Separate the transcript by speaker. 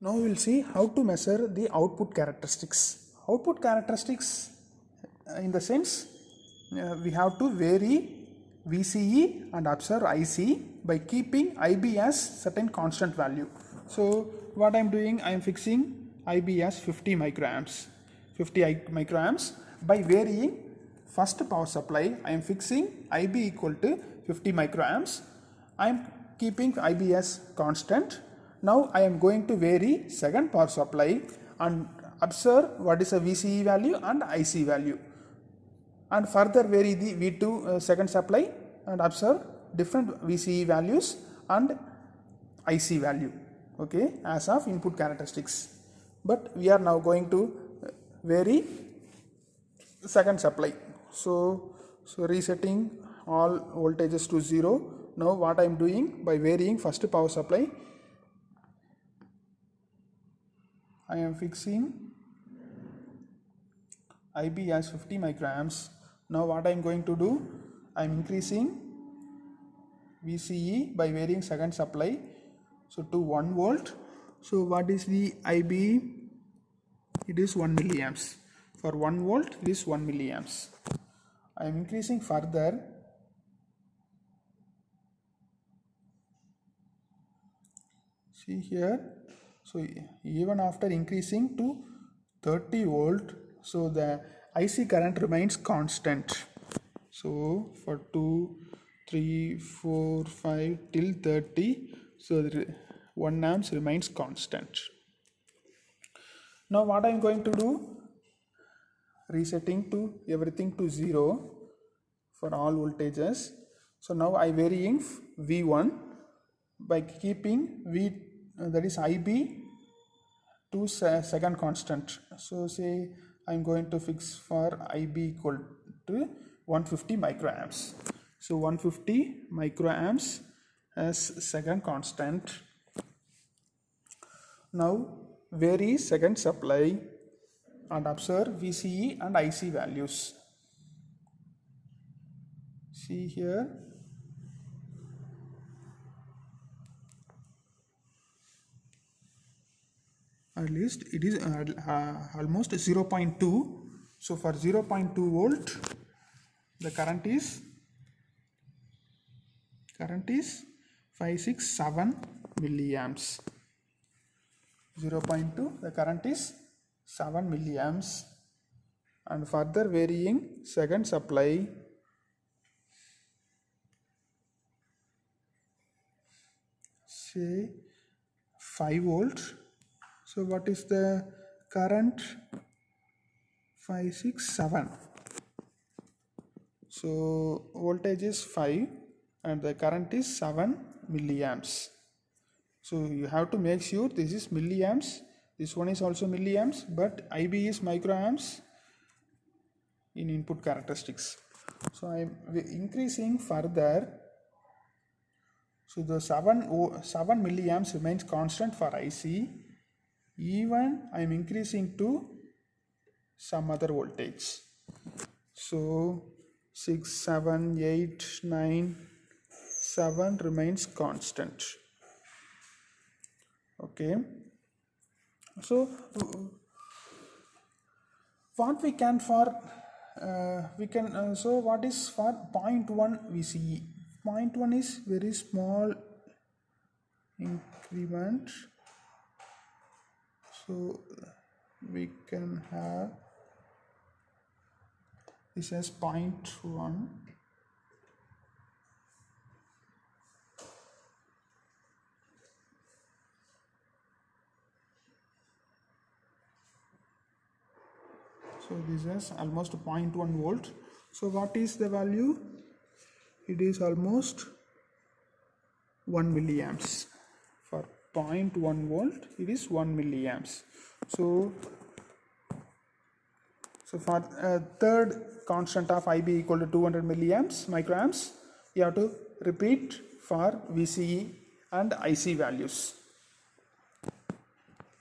Speaker 1: Now we will see how to measure the output characteristics. Output characteristics in the sense we have to vary VCE and observe IC by keeping IB as certain constant value. So what I am doing, I am fixing IB as 50 microamps. By varying first power supply, I am fixing IB equal to 50 microamps. I am keeping IB as constant. Now I am going to vary second power supply and observe what is a VCE value and IC value, and further vary the V2 second supply and observe different VCE values and IC value, okay, as of input characteristics. But we are now going to vary second supply. So resetting all voltages to 0. Now what I am doing, by varying first power supply, I am fixing IB as 50 microamps. Now what I am going to do, I am increasing VCE by varying second supply, so to 1 volt. So what is the IB? It is 1 milliamps. For 1 volt it is 1 milliamps. I am increasing further. See here, so even after increasing to 30 volt, so the IC current remains constant. So for 2, 3, 4, 5 till 30, so the 1 amps remains constant. Now what I am going to do, resetting to everything to 0 for all voltages. So now I varying V1 by keeping that is IB to second constant. So say I am going to fix for IB equal to 150 microamps. So 150 microamps as second constant. Now vary second supply and observe VCE and IC values. See here, at least it is almost 0.2. So for 0.2 volt the current is 567 milliamps. 0.2 the current is 7 milliamps, and further varying second supply, say 5 volt. So what is the current? 567. So voltage is 5 and the current is 7 milliamps. So you have to make sure this is milliamps, this one is also milliamps, but IB is microamps in input characteristics. So I am increasing further. So the 7 milliamps remains constant for IC. Even I am increasing to some other voltage. So 6, 7, 8, 9, 7 remains constant. Okay. So what we can for so what is for 0.1 VCE? 0.1 is very small increment. So we can have this as 0.1. So this is almost 0.1 volt. So what is the value? It is almost 1 milliamps. For 0.1 volt it is 1 milliamps. So for third constant of IB equal to 200 microamps, you have to repeat for VCE and IC values.